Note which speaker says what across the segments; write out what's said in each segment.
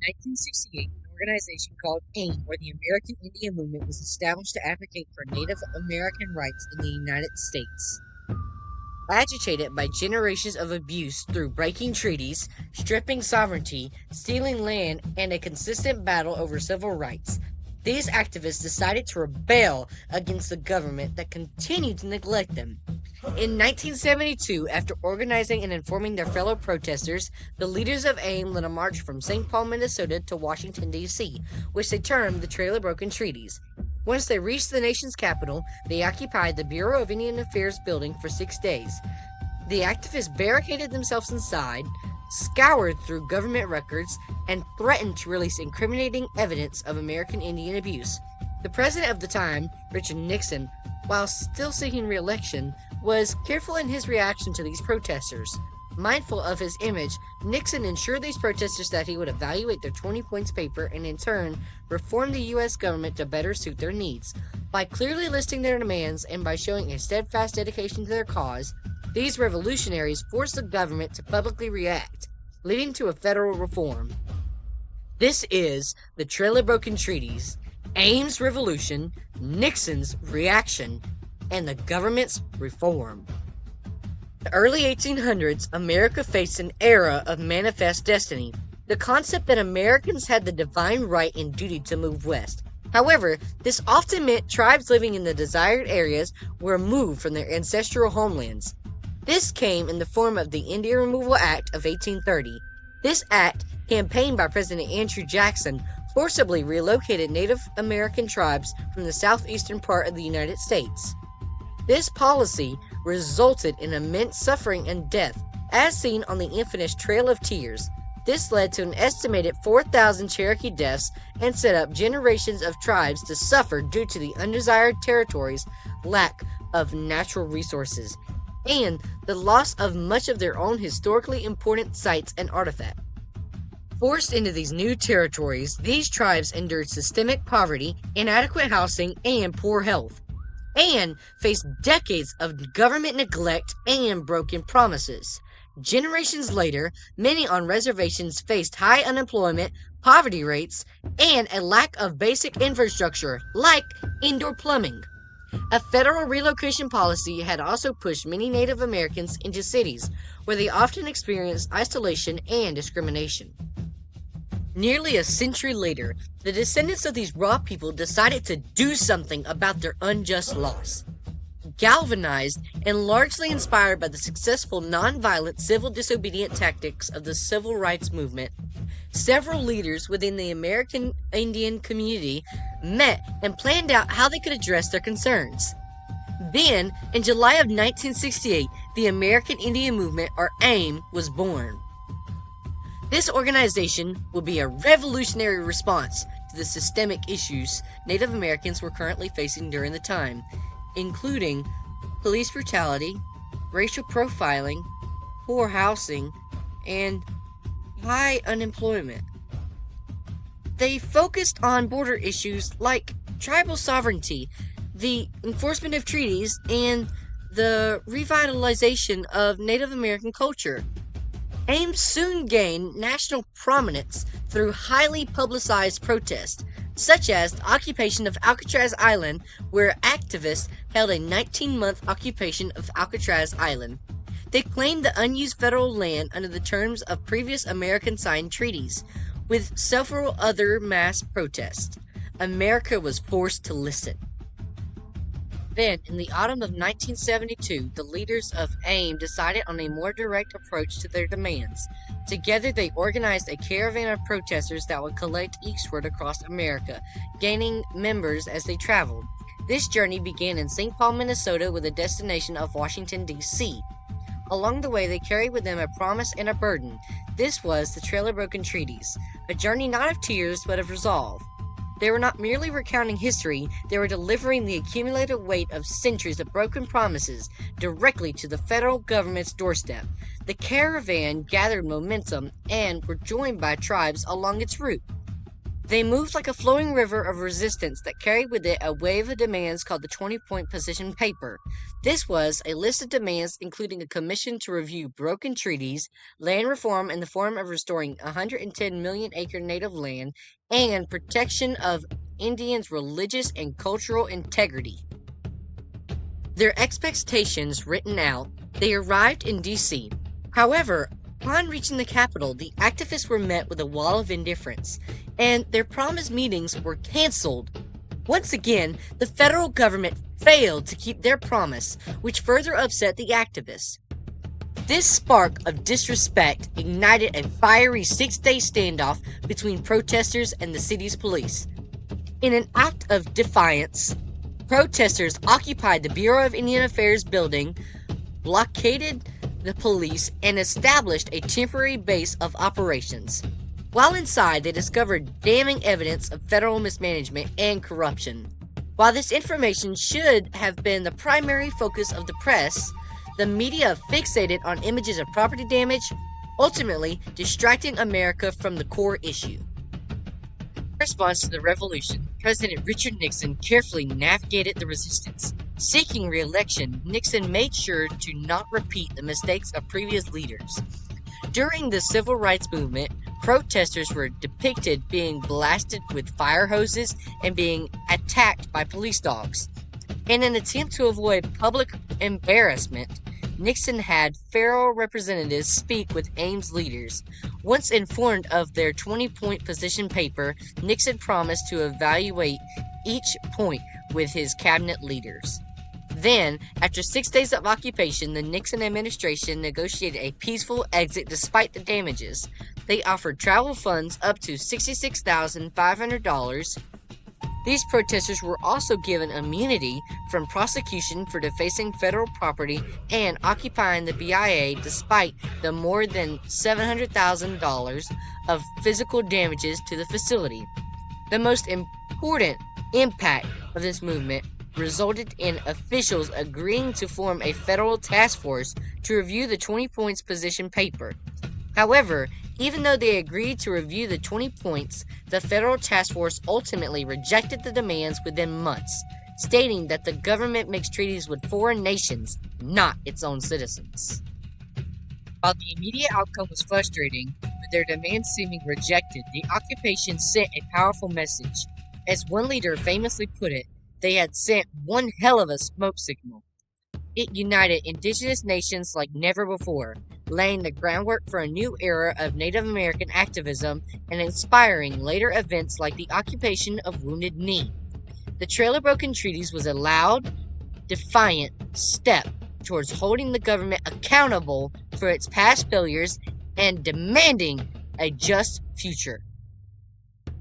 Speaker 1: 1968, an organization called AIM, or the American Indian Movement, was established to advocate for Native American rights in the United States. Agitated by generations of abuse through breaking treaties, stripping sovereignty, stealing land, and a consistent battle over civil rights, these activists decided to rebel against the government that continued to neglect them. In 1972, after organizing and informing their fellow protesters, the leaders of AIM led a march from St. Paul, Minnesota to Washington, D.C., which they termed the Trail of Broken Treaties. Once they reached the nation's capital, they occupied the Bureau of Indian Affairs building for 6 days. The activists barricaded themselves inside, scoured through government records, and threatened to release incriminating evidence of American Indian abuse. The president of the time, Richard Nixon, while still seeking re-election, was careful in his reaction to these protesters. Mindful of his image, Nixon ensured these protesters that he would evaluate their 20 points paper and in turn reform the U.S. government to better suit their needs. By clearly listing their demands and by showing a steadfast dedication to their cause, these revolutionaries forced the government to publicly react, leading to a federal reform. This is the Trail of Broken Treaties, AIM's revolution, Nixon's reaction, and the government's reform. The early 1800s, America faced an era of manifest destiny, the concept that Americans had the divine right and duty to move west. However, this often meant tribes living in the desired areas were removed from their ancestral homelands. This came in the form of the Indian Removal Act of 1830. This act, campaigned by President Andrew Jackson, forcibly relocated Native American tribes from the southeastern part of the United States. This policy resulted in immense suffering and death, as seen on the infamous Trail of Tears. This led to an estimated 4,000 Cherokee deaths and set up generations of tribes to suffer due to the undesired territories' lack of natural resources, and the loss of much of their own historically important sites and artifacts. Forced into these new territories, these tribes endured systemic poverty, inadequate housing, and poor health, and faced decades of government neglect and broken promises. Generations later, many on reservations faced high unemployment, poverty rates, and a lack of basic infrastructure like indoor plumbing. A federal relocation policy had also pushed many Native Americans into cities, where they often experienced isolation and discrimination. Nearly a century later, the descendants of these raw people decided to do something about their unjust loss. Galvanized and largely inspired by the successful nonviolent civil disobedient tactics of the civil rights movement, several leaders within the American Indian community met and planned out how they could address their concerns. Then, in July of 1968, the American Indian Movement, or AIM, was born. This organization will be a revolutionary response to the systemic issues Native Americans were currently facing during the time, including police brutality, racial profiling, poor housing, and high unemployment. They focused on border issues like tribal sovereignty, the enforcement of treaties, and the revitalization of Native American culture. AIM soon gained national prominence through highly publicized protests, such as the occupation of Alcatraz Island, where activists held a 19-month occupation of Alcatraz Island. They claimed the unused federal land under the terms of previous American-signed treaties, with several other mass protests. America was forced to listen. Then, in the autumn of 1972, the leaders of AIM decided on a more direct approach to their demands. Together, they organized a caravan of protesters that would collect eastward across America, gaining members as they traveled. This journey began in St. Paul, Minnesota, with a destination of Washington, D.C. Along the way, they carried with them a promise and a burden. This was the Trail of Broken Treaties, a journey not of tears, but of resolve. They were not merely recounting history, they were delivering the accumulated weight of centuries of broken promises directly to the federal government's doorstep. The caravan gathered momentum and were joined by tribes along its route. They moved like a flowing river of resistance that carried with it a wave of demands called the 20-point position paper. This was a list of demands including a commission to review broken treaties, land reform in the form of restoring 110 million acre native land, and protection of Indians' religious and cultural integrity. Their expectations written out, they arrived in D.C. However, upon reaching the capital, the activists were met with a wall of indifference, and their promised meetings were canceled. Once again, the federal government failed to keep their promise, which further upset the activists. This spark of disrespect ignited a fiery 6-day standoff between protesters and the city's police. In an act of defiance, protesters occupied the Bureau of Indian Affairs building, blockaded the police, and established a temporary base of operations. While inside, they discovered damning evidence of federal mismanagement and corruption. While this information should have been the primary focus of the press, the media fixated on images of property damage, ultimately distracting America from the core issue. In response to the revolution, President Richard Nixon carefully navigated the resistance. Seeking re-election, Nixon made sure to not repeat the mistakes of previous leaders. During the civil rights movement, protesters were depicted being blasted with fire hoses and being attacked by police dogs. In an attempt to avoid public embarrassment, Nixon had federal representatives speak with Ames leaders. Once informed of their 20-point position paper, Nixon promised to evaluate each point with his cabinet leaders. Then, after 6 days of occupation, the Nixon administration negotiated a peaceful exit despite the damages. They offered travel funds up to $66,500. These protesters were also given immunity from prosecution for defacing federal property and occupying the BIA despite the more than $700,000 of physical damages to the facility. The most important impact of this movement resulted in officials agreeing to form a federal task force to review the 20 points position paper. However, even though they agreed to review the 20 points, the federal task force ultimately rejected the demands within months, stating that the government makes treaties with foreign nations, not its own citizens. While the immediate outcome was frustrating, with their demands seeming rejected, the occupation sent a powerful message. As one leader famously put it, they had sent one hell of a smoke signal. It united indigenous nations like never before, laying the groundwork for a new era of Native American activism and inspiring later events like the occupation of Wounded Knee. The Trail of Broken Treaties was a loud, defiant step towards holding the government accountable for its past failures and demanding a just future.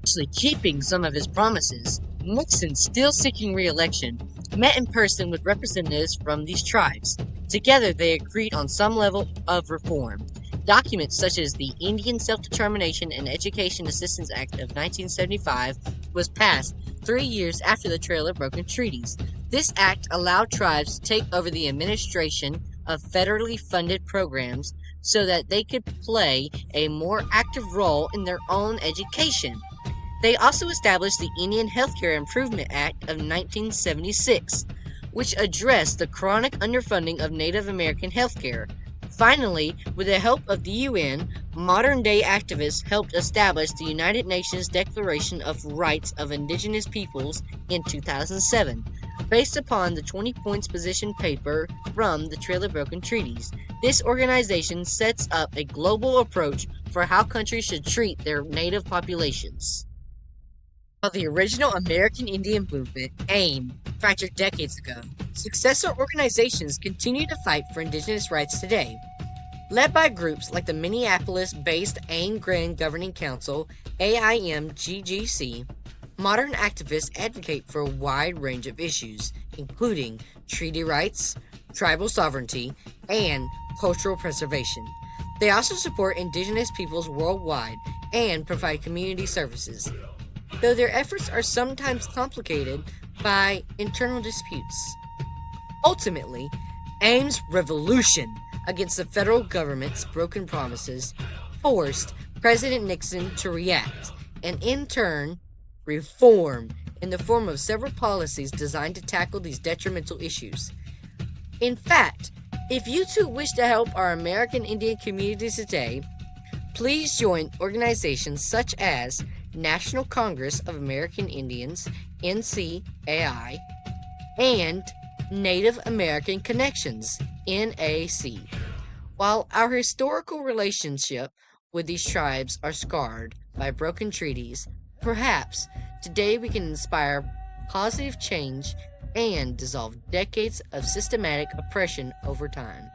Speaker 1: Actually keeping some of his promises, Nixon, still seeking re-election, met in person with representatives from these tribes. Together, they agreed on some level of reform. Documents such as the Indian Self-Determination and Education Assistance Act of 1975 was passed 3 years after the Trail of Broken Treaties. This act allowed tribes to take over the administration of federally funded programs so that they could play a more active role in their own education. They also established the Indian Healthcare Improvement Act of 1976, which addressed the chronic underfunding of Native American healthcare. Finally, with the help of the UN, modern-day activists helped establish the United Nations Declaration of Rights of Indigenous Peoples in 2007, based upon the 20 points position paper from the Trail of Broken Treaties. This organization sets up a global approach for how countries should treat their native populations. While the original American Indian movement, AIM, fractured decades ago, successor organizations continue to fight for indigenous rights today. Led by groups like the Minneapolis-based Ain Grand Governing Council, AIMGGC, modern activists advocate for a wide range of issues, including treaty rights, tribal sovereignty, and cultural preservation. They also support indigenous peoples worldwide and provide community services, though their efforts are sometimes complicated by internal disputes. Ultimately, AIM's revolution against the federal government's broken promises forced President Nixon to react, and in turn, reform in the form of several policies designed to tackle these detrimental issues. In fact, if you too wish to help our American Indian communities today, please join organizations such as National Congress of American Indians, NCAI, and Native American Connections, NAC. While our historical relationship with these tribes are scarred by broken treaties, perhaps today we can inspire positive change and dissolve decades of systematic oppression over time.